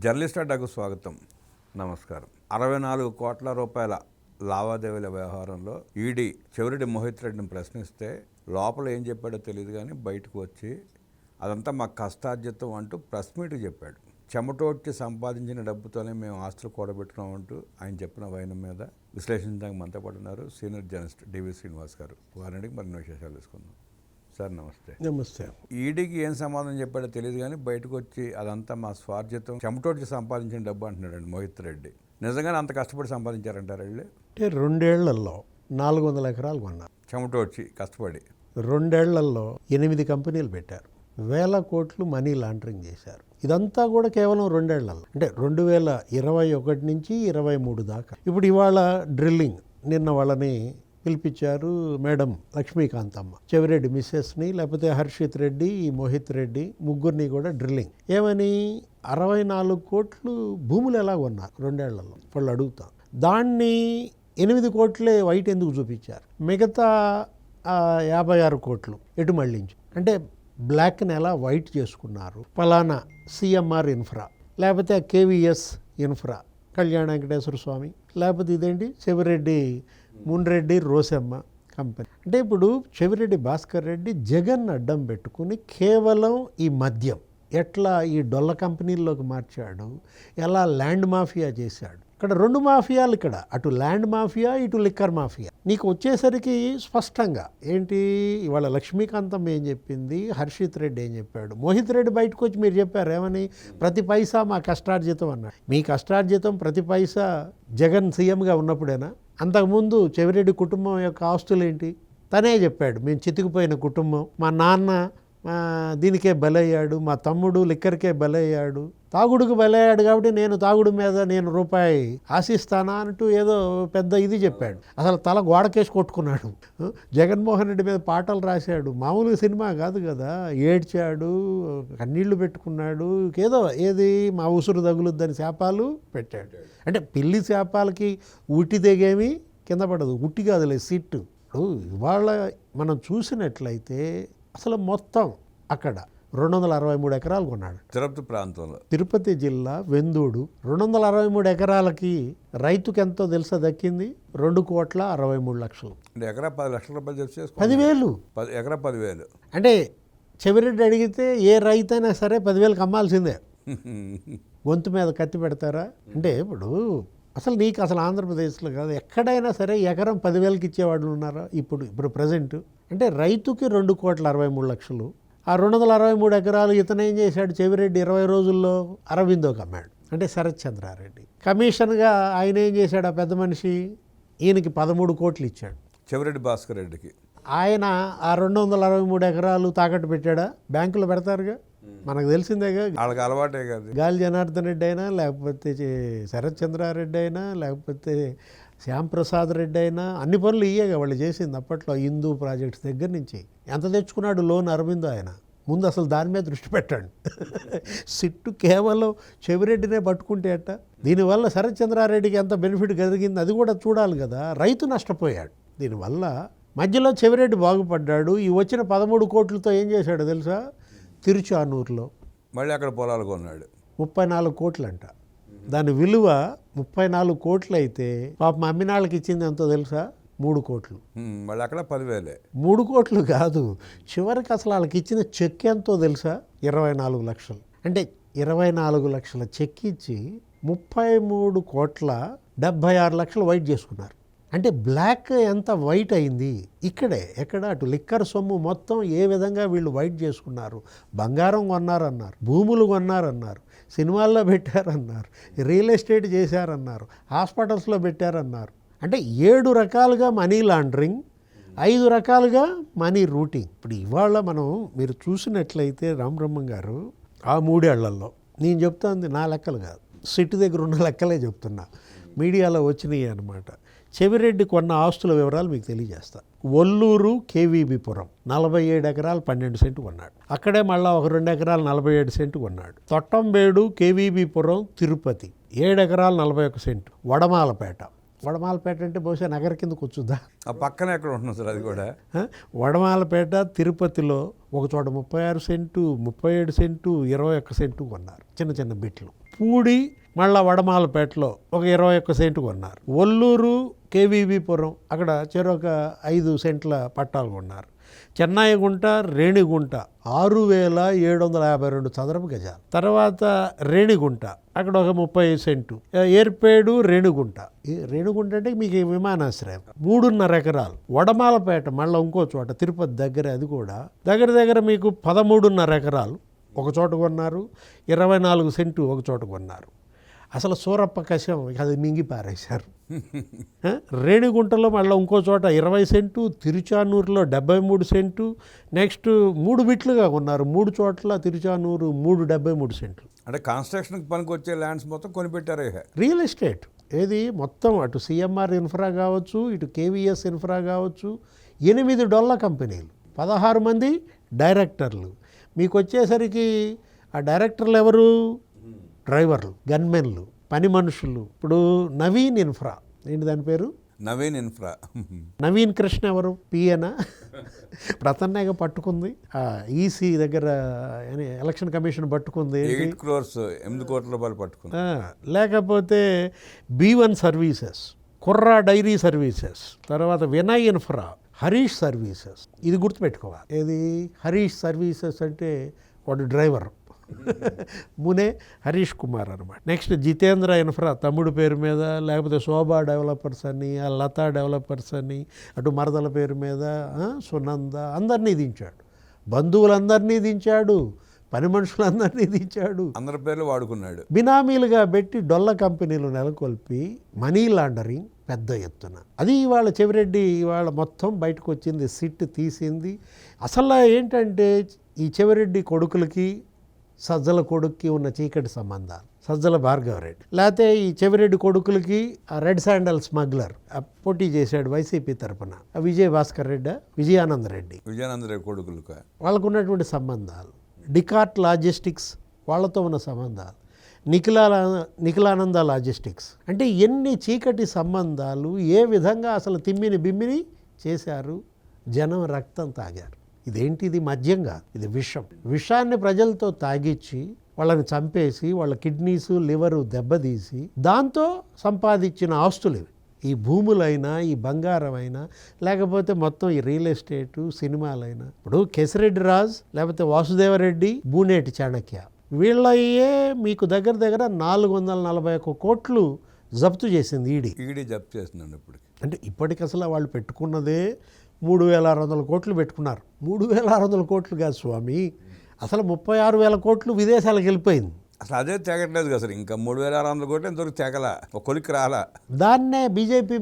Journalist అడ్డాకు స్వాగతం. నమస్కారం. 64 కోట్ల రూపాయల లావాదేవీల వ్యవహారంలో ఈడీ చెవిరెడ్డి మోహిత్ రెడ్డిని ప్రశ్నిస్తే లోపల ఏం చెప్పాడో తెలియదు కానీ బయటకు వచ్చి అదంతా మా కష్టార్జితం అంటూ ప్రెస్ మీట్ చెప్పాడు. చెమటోడ్చి సంపాదించిన డబ్బుతోనే మేము ఆస్తులు కూడబెట్టుకున్నామంటూ ఆయన చెప్పిన వైనం మీద విశ్లేషించడానికి మనతో పాటు ఉన్నారు సీనియర్ జర్నలిస్ట్ డివి శ్రీనివాస్ గారు. వారిని మరిన్ని విశేషాలు తీసుకుందాం. సార్ నమస్తే. నమస్తే. ఈడీకి ఏం సమాధానం చెప్పాడో తెలియదు కానీ బయటకు వచ్చి అదంతా మా స్వార్జితం చెమటోడ్చి సంపాదించిన డబ్బు అంటున్నాడు మోహిత్ రెడ్డి. నిజంగానే అంత కష్టపడి సంపాదించారంటారు వీళ్ళు? అంటే 2 ఏళ్లలో 400 ఎకరాలు కొన్నారు. చెమటోడ్చి కష్టపడి 2 ఏళ్లలో 8 కంపెనీలు పెట్టారు. 1000 కోట్లు మనీ లాండరింగ్ చేశారు. ఇదంతా కూడా కేవలం 2 ఏళ్లలో, అంటే 2021 నుంచి 23 దాకా. ఇప్పుడు ఇవాళ డ్రిల్లింగ్, నిన్న వాళ్ళని పిలిపించారు. మేడం లక్ష్మీకాంతమ్మ, చెవిరెడ్డి మిస్సెస్ని, లేకపోతే హర్షిత్ రెడ్డి, మోహిత్ రెడ్డి, ముగ్గురిని కూడా డ్రిల్లింగ్. ఏమని 64 కోట్లు భూములు ఎలా కొన్నారు 2 ఏళ్లలో వాళ్ళు అడుగుతాం. దాన్ని 8 కోట్లే వైట్ ఎందుకు చూపించారు? మిగతా 56 కోట్లు ఎటు మళ్ళించు? అంటే బ్లాక్ని ఎలా వైట్ చేసుకున్నారు? ఫలానా సిఎంఆర్ ఇన్ఫ్రా, లేకపోతే కేవీఎస్ ఇన్ఫ్రా, కళ్యాణ వెంకటేశ్వర స్వామి, లేకపోతే ఇదేంటి చెవిరెడ్డి మున్రెడ్డి రోసమ్మ కంపెనీ. అంటే ఇప్పుడు చెవిరెడ్డి భాస్కర్ రెడ్డి జగన్ అడ్డం పెట్టుకుని కేవలం ఈ మద్యం ఎట్లా ఈ డొల్ల కంపెనీల్లోకి మార్చాడు, ఎలా ల్యాండ్ మాఫియా చేశాడు. ఇక్కడ 2 మాఫియాలు, ఇక్కడ అటు ల్యాండ్ మాఫియా, ఇటు లిక్కర్ మాఫియా. నీకు వచ్చేసరికి స్పష్టంగా ఏంటి ఇవాళ లక్ష్మీకాంతం ఏం చెప్పింది, హర్షిత్ రెడ్డి ఏం చెప్పాడు, మోహిత్ రెడ్డి బయటకు వచ్చి మీరు చెప్పారు ఏమని, ప్రతి పైసా మా కష్టార్జితం అన్నాడు. మీ కష్టార్జితం ప్రతి పైసా జగన్ సీఎంగా ఉన్నప్పుడేనా? అంతకుముందు చెవిరెడ్డి కుటుంబం యొక్క ఆస్తులు ఏంటి? తనే చెప్పాడు, మేము చితికిపోయిన కుటుంబం, మా నాన్న దీనికే బలయ్యాడు, మా తమ్ముడు లిక్కర్కే బలయ్యాడు, తాగుడుకు బలయ్యాడు కాబట్టి నేను తాగుడు మీద నేను రూపాయి ఆశిస్తానా అంటూ ఏదో పెద్ద ఇది చెప్పాడు. అసలు తల గోడకేసి కొట్టుకున్నాడు. జగన్మోహన్ రెడ్డి మీద పాటలు రాశాడు. మామూలుగా సినిమా కాదు కదా, ఏడ్చాడు, కన్నీళ్లు పెట్టుకున్నాడు. ఏదో ఏది మా ఉసురు తగులుద్దని శాపాలు పెట్టాడు. అంటే పిల్లి శాపాలకి ఉట్టి దిగేమి కింద పడదు, ఉట్టి కాదులే సిట్టు. ఇవాళ మనం చూసినట్లయితే అసలు మొత్తం అక్కడ 263 ఎకరాలు కొన్నాడు. తిరుపతి ప్రాంతంలో, తిరుపతి జిల్లా వెందూడు. 263 ఎకరాలకి రైతుకి ఎంతో తెలుసా దక్కింది? 2,63,00,000. అంటే ఎకరా 10 లక్షల రూపాయలు చెప్పి 10,000. ఎకరా 10,000. అంటే చెవిరెడ్డి అడిగితే ఏ రైతైనా సరే 10,000కి అమ్మాల్సిందే. గొంతు మీద కత్తి పెడతారా? అంటే ఇప్పుడు అసలు ఆంధ్రప్రదేశ్లో కాదు, ఎక్కడైనా సరే ఎకరం 10,000కి ఇచ్చేవాళ్ళు ఉన్నారా? ఇప్పుడు ప్రజెంట్ అంటే రైతుకి 2,63,00,000. ఆ 263 ఎకరాలు ఇతను ఏం చేశాడు? చెవిరెడ్డి 20 రోజుల్లో అరవిందోకి అమ్మాడు. అంటే శరత్ చంద్రారెడ్డి కమిషన్గా ఆయన ఏం చేశాడు? ఆ పెద్ద మనిషి ఈయనకి 13 కోట్లు ఇచ్చాడు, చెవిరెడ్డి భాస్కర్ రెడ్డికి. ఆయన ఆ 263 ఎకరాలు తాకట్టు పెట్టాడా? బ్యాంకులో పెడతారుగా, మనకు తెలిసిందేగా. వాళ్ళకి అలవాటే కాదు. గాలి జనార్దన్ రెడ్డి అయినా, లేకపోతే శరత్ చంద్రారెడ్డి అయినా, లేకపోతే శ్యాంప్రసాద్ రెడ్డి అయినా, అన్ని పనులు ఇయ్యేగా వాళ్ళు చేసింది. అప్పట్లో హిందూ ప్రాజెక్ట్స్ దగ్గర నుంచి ఎంత తెచ్చుకున్నాడు లోన్ అరవిందో. ఆయన ముందు అసలు దాని మీద దృష్టి పెట్టండి. సిట్టు కేవలం చెవిరెడ్డినే పట్టుకుంటే అట్ట. దీనివల్ల శరత్ చంద్రారెడ్డికి ఎంత బెనిఫిట్ కలిగింది అది కూడా చూడాలి కదా. రైతు నష్టపోయాడు దీనివల్ల. మధ్యలో చెవిరెడ్డి బాగుపడ్డాడు. ఈ వచ్చిన 13 కోట్లతో ఏం చేశాడో తెలుసా? తిరుచానూరులో మళ్ళీ అక్కడ పొలాలు కొన్నాడు. 34 కోట్లు అంట. దాని విలువ 34 కోట్లు అయితే పాపం అమ్మినాళ్ళకి ఇచ్చింది ఎంతో తెలుసా? 3 కోట్లు. మళ్ళీ అక్కడ 10,000. 3 కోట్లు కాదు, చివరికి అసలు వాళ్ళకి ఇచ్చిన చెక్ ఎంతో తెలుసా? 24 లక్షలు. అంటే 24 లక్షల చెక్ ఇచ్చి 33,76,00,000 వైట్ చేసుకున్నారు. అంటే బ్లాక్ ఎంత వైట్ అయింది ఇక్కడే. ఎక్కడ అటు లిక్కర్ సొమ్ము మొత్తం ఏ విధంగా వీళ్ళు వైట్ చేసుకున్నారు. బంగారం కొన్నారన్నారు, భూములు కొన్నారన్నారు, సినిమాల్లో పెట్టారన్నారు, రియల్ ఎస్టేట్ చేశారన్నారు, హాస్పిటల్స్లో పెట్టారన్నారు. అంటే 7 రకాలుగా మనీ లాండరింగ్, 5 రకాలుగా మనీ రూటింగ్. ఇప్పుడు ఇవాళ మీరు చూసినట్లయితే రామబ్రహ్మం గారు ఆ 3 ఏళ్లలో, నేను చెప్తాను నా లెక్కలు కాదు, సిటీ దగ్గర ఉన్న లెక్కలే చెప్తున్నా, మీడియాలో వచ్చినాయి అన్నమాట. చెవిరెడ్డి కొన్న ఆస్తుల వివరాలు మీకు తెలియజేస్తా. ఒల్లూరు కేవీబీపురం 47 ఎకరాలు 12 సెంటు కొన్నాడు. అక్కడే మళ్ళీ ఒక 2 ఎకరాలు 47 సెంటు కొన్నాడు. తొట్టంబేడు కేవీబీపురం తిరుపతి 7 ఎకరాలు 41 సెంటు. వడమాలపేట అంటే బహుశా నగర కిందకు వచ్చుద్దా, ఆ పక్కన ఎక్కడ ఉంటుంది సార్ అది కూడా. వడమాలపేట తిరుపతిలో ఒక చోట 36 సెంటు, 37 సెంటు, 21 సెంటు కొన్నారు. చిన్న చిన్న బిట్లు. పూడి మళ్ళా వడమాలపేటలో ఒక 21 సెంటు కొన్నారు. ఒల్లూరు కేవీబీపురం అక్కడ చెరొక 5 సెంట్ల పట్టాలు కొన్నారు. చెన్నాయిగుంట రేణిగుంట 6,752 చదరపు గజాలు. తర్వాత రేణిగుంట అక్కడ ఒక 30 సెంటు. ఏర్పేడు రేణిగుంట. రేణిగుంట అంటే మీకు విమానాశ్రయం 3.5 ఎకరాలు. వడమాలపేట మళ్ళీ ఇంకో చోట తిరుపతి దగ్గర, అది కూడా దగ్గర మీకు 13.5 ఎకరాలు ఒక చోట కొన్నారు. 24 సెంటు ఒక చోట కొన్నారు. అసలు సూరప్ప కషం అది మింగి పారేశారు. రేణిగుంటలో మళ్ళీ ఇంకో చోట 20 సెంటు, తిరుచానూరులో 73 సెంటు, నెక్స్ట్ 3 బిట్లుగా కొన్నారు. 3 చోట్ల తిరుచానూరు 73 సెంట్లు. అంటే కన్స్ట్రక్షన్కి పనికి వచ్చే ల్యాండ్స్ మొత్తం కొనిపెట్టారు. రియల్ ఎస్టేట్ ఏది మొత్తం అటు సిఎంఆర్ ఇన్ఫ్రా కావచ్చు, ఇటు కేవీఎస్ ఇన్ఫ్రా కావచ్చు. 8 డొల్ల కంపెనీలు, 16 మంది డైరెక్టర్లు. మీకు వచ్చేసరికి ఆ డైరెక్టర్లు ఎవరు? డ్రైవర్లు, గన్మెన్లు, పని మనుషులు. ఇప్పుడు నవీన్ ఇన్ఫ్రా, ఏంటి దాని పేరు? నవీన్ ఇన్ఫ్రా. నవీన్ కృష్ణ ఎవరు? పిఎనా? ఇప్పుడు అతన్నేగా పట్టుకుంది ఈసీ దగ్గర, ఎలక్షన్ కమిషన్ పట్టుకుంది. 8 crores 8 కోట్ల రూపాయలు పట్టుకుంది. లేకపోతే B1 సర్వీసెస్, కుర్రా డైరీ సర్వీసెస్, తర్వాత వినయ్ ఇన్ఫ్రా, హరీష్ సర్వీసెస్. ఇది గుర్తుపెట్టుకోవాలి. ఏది హరీష్ సర్వీసెస్ అంటే వాడు డ్రైవర్. మునే హరీష్ కుమార్ అనమాట. నెక్స్ట్ జితేంద్ర ఇన్ఫ్రా తమ్ముడు పేరు మీద, లేకపోతే శోభా డెవలపర్స్ అని, ఆ లతా డెవలపర్స్ అని, అటు మరదల పేరు మీద సునంద, అందరినీ దించాడు. బంధువులందరినీ దించాడు, పని మనుషులందరినీ దించాడు. అందరి పేర్లు వాడుకున్నాడు. బినామీలుగా పెట్టి డొల్ల కంపెనీలు నెలకొల్పి మనీ లాండరింగ్ పెద్ద ఎత్తున. అది ఇవాళ చెవిరెడ్డి ఇవాళ మొత్తం బయటకు వచ్చింది, సిట్ తీసింది. అసలు ఏంటంటే ఈ చెవిరెడ్డి కొడుకులకి సజ్జల కొడుక్కి ఉన్న చీకటి సంబంధాలు, సజ్జల భార్గవరెడ్డి, లేకపోతే ఈ చెవిరెడ్డి కొడుకులకి ఆ రెడ్ శాండల్ స్మగ్లర్ పోటీ చేశాడు వైసీపీ తరఫున, విజయ భాస్కర్ రెడ్డి, విజయానంద రెడ్డి కొడుకులు, వాళ్ళకు ఉన్నటువంటి సంబంధాలు, డికార్ట్ లాజిస్టిక్స్ వాళ్ళతో ఉన్న సంబంధాలు, నిఖిలానంద లాజిస్టిక్స్. అంటే ఎన్ని చీకటి సంబంధాలు, ఏ విధంగా అసలు తిమ్మిని బిమ్మిని చేశారు. జనం రక్తం తాగారు. ఇదేంటిది? మద్యం కాదు, ఇది విషం. విషాన్ని ప్రజలతో తాగిచ్చి వాళ్ళని చంపేసి వాళ్ళ కిడ్నీస్ లివరు దెబ్బతీసి దాంతో సంపాదించిన ఆస్తులు ఇవి. ఈ భూములైనా, ఈ బంగారం అయినా, లేకపోతే మొత్తం ఈ రియల్ ఎస్టేటు, సినిమాలైనా. ఇప్పుడు కేసిరెడ్డి రాజ్, లేకపోతే వాసుదేవరెడ్డి, బూనేటి చాణక్య, వీళ్ళయే మీకు దగ్గర 441 కోట్లు జప్తు చేసింది ఈడీ జప్తు చేస్తున్నాను ఇప్పటికి. అంటే ఇప్పటికి అసలు వాళ్ళు పెట్టుకున్నదే 3,600 కోట్లు పెట్టుకున్నారు. 3,600 కోట్లు కాదు స్వామి, అసలు 36,000 కోట్లు విదేశాలకు వెళ్ళిపోయింది. అసలు అదే తెగట్లేదు కదా సార్. ఇంకా 3,600 కోట్లు ఎంతవరకు తెగల, ఒక కొలికి రాలా. దాన్నే బీజేపీ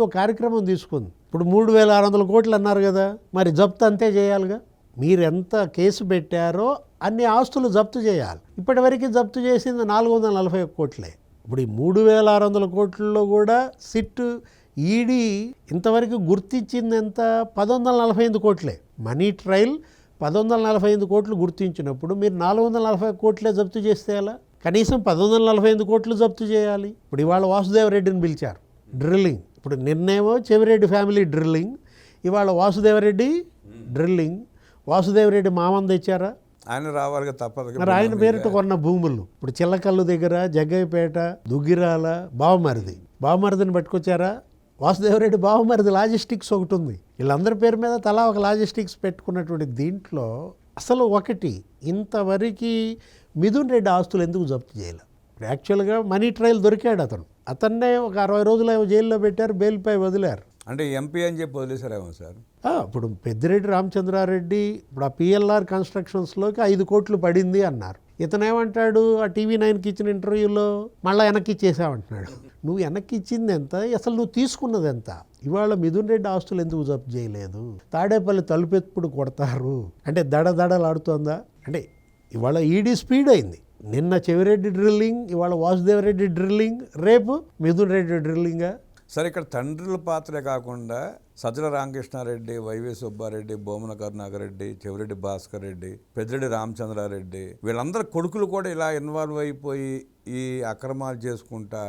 ఒక కార్యక్రమం తీసుకుంది. ఇప్పుడు 3,600 కోట్లు అన్నారు కదా, మరి జప్తు అంతే చేయాలిగా. మీరు ఎంత కేసు పెట్టారో అన్ని ఆస్తులు జప్తు చేయాలి. ఇప్పటివరకు జప్తు చేసింది 441 కోట్లే. ఇప్పుడు ఈ 3,600 కోట్లలో కూడా సిట్ ఈడీ ఇంతవరకు గుర్తించింది ఎంత? 1,145 కోట్లే. మనీ ట్రయల్ 1,145 కోట్లు గుర్తించినప్పుడు మీరు 440 కోట్లే జప్తు చేస్తే ఎలా? కనీసం 1,145 కోట్లు జప్తు చేయాలి. ఇప్పుడు ఇవాళ వాసుదేవరెడ్డిని పిలిచారు డ్రిల్లింగ్. ఇప్పుడు నిన్నేమో చెవిరెడ్డి ఫ్యామిలీ డ్రిల్లింగ్, ఇవాళ వాసుదేవరెడ్డి డ్రిల్లింగ్. వాసుదేవరెడ్డి మామని తెచ్చారా? ఆయన రావాలి తప్పదు. మరి ఆయన పేరిట కొన్న భూములు ఇప్పుడు చిల్లకల్లు దగ్గర, జగ్గయ్యపేట, దుగ్గిరాల, బావమరిదిని పట్టుకొచ్చారా? వాసుదేవరెడ్డి బావమరిది లాజిస్టిక్స్ ఒకటి ఉంది. వీళ్ళందరి పేరు మీద తలా ఒక లాజిస్టిక్స్ పెట్టుకున్నటువంటి దీంట్లో అసలు ఒకటి ఇంతవరకు మిథున్ రెడ్డి ఆస్తులు ఎందుకు జప్తు చేయలేదు? యాక్చువల్గా మనీ ట్రయల్ దొరికాడు అతన్నే ఒక 60 రోజులు జైల్లో పెట్టారు, బెయిల్పై వదిలారు. అంటే ఎంపీ అని చెప్పి వదిలేశారేమో సార్. ఇప్పుడు పెద్దిరెడ్డి రామచంద్రారెడ్డి ఇప్పుడు ఆ పిఎల్ఆర్ కన్స్ట్రక్షన్స్లోకి 5 కోట్లు పడింది అన్నారు. ఇతనేమంటాడు ఆ TV9కి ఇచ్చిన ఇంటర్వ్యూలో, మళ్ళీ వెనక్కి ఇచ్చేసామంటున్నాడు. నువ్వు వెనక్కి ఇచ్చింది ఎంత? అసలు నువ్వు తీసుకున్నది ఎంత? ఇవాళ మిథున్ రెడ్డి ఆస్తులు ఎందుకు జప్తు చేయలేదు? తాడేపల్లి తలుపెప్పుడు కొడతారు అంటే దడదడలాడుతోందా? అంటే ఇవాళ ఈడీ స్పీడ్ అయింది. నిన్న చెవిరెడ్డి డ్రిల్లింగ్, ఇవాళ వాసుదేవరెడ్డి డ్రిల్లింగ్, రేపు మిథున్ రెడ్డి డ్రిల్లింగా. సరే, ఇక్కడ తండ్రుల పాత్రే కాకుండా సజ్జల రామకృష్ణారెడ్డి, వైవి సుబ్బారెడ్డి, బొమ్మన కరుణాకర్ రెడ్డి, చెవిరెడ్డి భాస్కర్ రెడ్డి, పెద్దిరెడ్డి రామచంద్రారెడ్డి, వీళ్ళందరూ కొడుకులు కూడా ఇలా ఇన్వాల్వ్ అయిపోయి ఈ అక్రమాలు చేసుకుంటా,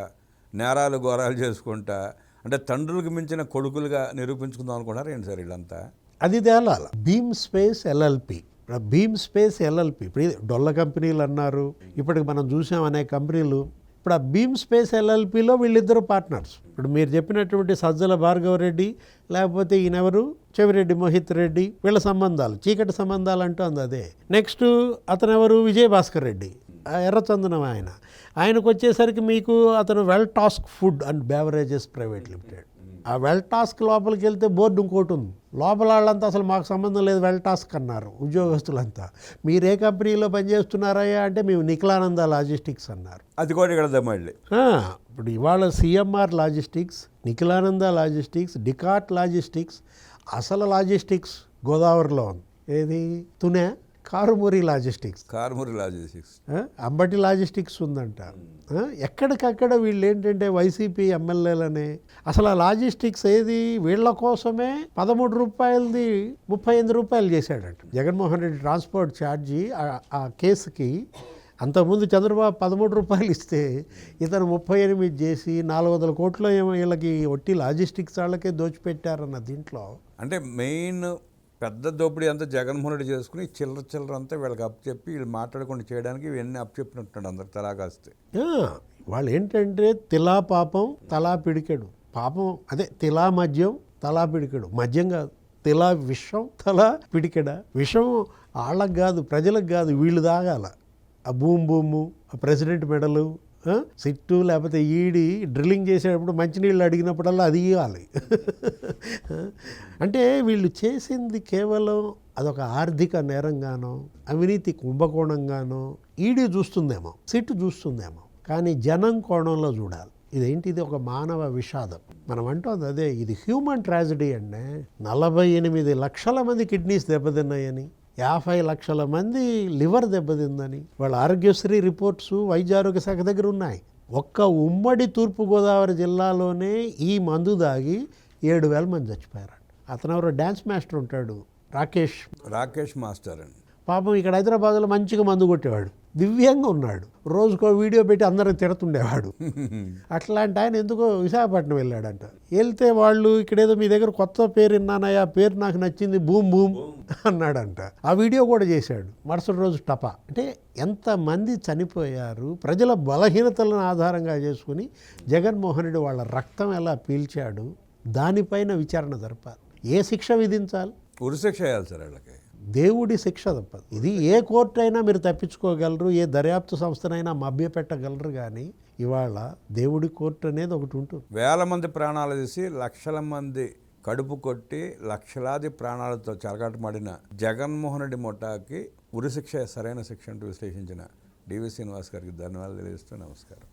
నేరాలు ఘోరాలు చేసుకుంటా, అంటే తండ్రులకు మించిన కొడుకులుగా నిరూపించుకుందాం అనుకుంటారు ఏంటి సార్ వీళ్ళంతా? అది తేలాల. Bheem space LLP Bheem space LLP, ఇప్పుడు ఇది డొల్ల కంపెనీలు అన్నారు, ఇప్పటికి మనం చూసాం అనేక కంపెనీలు. ఇప్పుడు ఆ భీమ్ స్పేస్ ఎల్ఎల్పిలో వీళ్ళిద్దరు పార్ట్నర్స్. ఇప్పుడు మీరు చెప్పినటువంటి సజ్జల భార్గవరెడ్డి, లేకపోతే ఈయనెవరు చెవిరెడ్డి మోహిత్ రెడ్డి, వీళ్ళ సంబంధాలు చీకటి సంబంధాలు అంటూ అంది అదే. నెక్స్ట్ అతనెవరు విజయభాస్కర్ రెడ్డి, ఎర్రచందనం ఆయనకు వచ్చేసరికి మీకు అతను well task food and beverages private limited. ఆ వెల్ టాస్క్ లోపలికి వెళ్తే బోర్డు ఇంకోటి ఉంది. లోపల వాళ్ళంతా అసలు మాకు సంబంధం లేదు వెల్ టాస్క్ అన్నారు ఉద్యోగస్తులంతా. మీరు ఏ కంపెనీలో పనిచేస్తున్నారయ్యా అంటే మేము నిఖిలానంద లాజిస్టిక్స్ అన్నారు. అది కూడా ఇక్కడ మళ్ళీ ఇప్పుడు ఇవాళ CMR logistics, Nikhilananda logistics, dicot logistics, అసలు లాజిస్టిక్స్ గోదావరిలో ఉంది. ఏది తునే కారుమూరి లాజిస్టిక్స్, అంబటి లాజిస్టిక్స్ ఉందంట. ఎక్కడికక్కడ వీళ్ళు ఏంటంటే వైసీపీ ఎమ్మెల్యేలనే అసలు ఆ లాజిస్టిక్స్ ఏది వీళ్ళ కోసమే 13 రూపాయలది 38 రూపాయలు చేశాడంట జగన్మోహన్ రెడ్డి ట్రాన్స్పోర్ట్ ఛార్జీ. ఆ కేసుకి అంతకుముందు చంద్రబాబు 13 రూపాయలు ఇస్తే ఇతను 38 చేసి 400 కోట్లు ఏమో వీళ్ళకి ఒట్టి లాజిస్టిక్స్ వాళ్ళకే దోచిపెట్టారన్న దీంట్లో. అంటే మెయిన్ పెద్ద దోపిడీ అంతా జగన్మోహన్ రెడ్డి చేసుకుని చిల్లర అంతా వీళ్ళకి అప్పచెప్పి వీళ్ళు మాట్లాడకుండా చేయడానికి ఇవన్నీ అప్పచెప్పినట్టున్నాడు అందరికి తలాకాస్తే. వాళ్ళు ఏంటంటే తిలా పాపం తలా పిడికెడు. పాపం అదే తిలా మద్యం తలా పిడికెడు, మద్యం కాదు తిలా విషం తలా పిడికెడ. విషం వాళ్ళకి కాదు ప్రజలకు కాదు, వీళ్ళు తాగాల. ఆ భూము ఆ ప్రెసిడెంట్ మెడలు సిట్టు లేకపోతే ఈడి డ్రిల్లింగ్ చేసేటప్పుడు మంచినీళ్ళు అడిగినప్పుడల్లా అది ఇవ్వాలి. అంటే వీళ్ళు చేసింది కేవలం అదొక ఆర్థిక నేరంగానో అవినీతి కుంభకోణంగానో ఈడీ చూస్తుందేమో, సిట్టు చూస్తుందేమో, కానీ జనం కోణంలో చూడాలి. ఇదేంటి, ఇది ఒక మానవ విషాదం. మనం అంటోంది అదే, ఇది హ్యూమన్ ట్రాజడీ అండి. 48 లక్షల మంది కిడ్నీస్ దెబ్బతిన్నాయని, 50 లక్షల మంది లివర్ దెబ్బతిందని వాళ్ళ ఆరోగ్యశ్రీ రిపోర్ట్స్ వైద్య ఆరోగ్య శాఖ దగ్గర ఉన్నాయి. ఒక్క ఉమ్మడి తూర్పుగోదావరి జిల్లాలోనే ఈ మందు దాగి 7,000 మంది చచ్చిపోయారంట. అతను ఎవరో డ్యాన్స్ మాస్టర్ ఉంటాడు, రాకేష్ మాస్టర్ అని. పాపం ఇక్కడ హైదరాబాద్లో మంచిగా మందు కొట్టేవాడు, దివ్యంగా ఉన్నాడు, రోజుకో వీడియో పెట్టి అందరికి తిడుతుండేవాడు. అట్లాంటి ఆయన ఎందుకో విశాఖపట్నం వెళ్ళాడంట. వెళ్తే వాళ్ళు ఇక్కడేదో మీ దగ్గర కొత్త పేరు విన్నానయ్యా, పేరు నాకు నచ్చింది, బూమ్ అన్నాడంట. ఆ వీడియో కూడా చేశాడు. మరుసటి రోజు టపా. అంటే ఎంతమంది చనిపోయారు, ప్రజల బలహీనతలను ఆధారంగా చేసుకుని జగన్మోహన్ రెడ్డి వాళ్ళ రక్తం ఎలా పీల్చాడు, దానిపైన విచారణ జరపాలి. ఏ శిక్ష విధించాలి? ఉరిశిక్ష వేయాలి సార్ వాళ్ళకి. దేవుడి శిక్ష తప్పదు. ఇది ఏ కోర్టు అయినా మీరు తప్పించుకోగలరు, ఏ దర్యాప్తు సంస్థనైనా మభ్యపెట్టగలరు, కానీ ఇవాళ దేవుడి కోర్టు అనేది ఒకటి ఉంటుంది. వేల మంది ప్రాణాలు తీసి లక్షల మంది కడుపు కొట్టి లక్షలాది ప్రాణాలతో చెలగాటమాడిన జగన్మోహన్ రెడ్డి ముఠాకి ఉరిశిక్ష సరైన శిక్ష అంటూ విశ్లేషించిన డివి శ్రీనివాస్ గారికి ధన్యవాదాలు తెలియజేస్తూ నమస్కారం.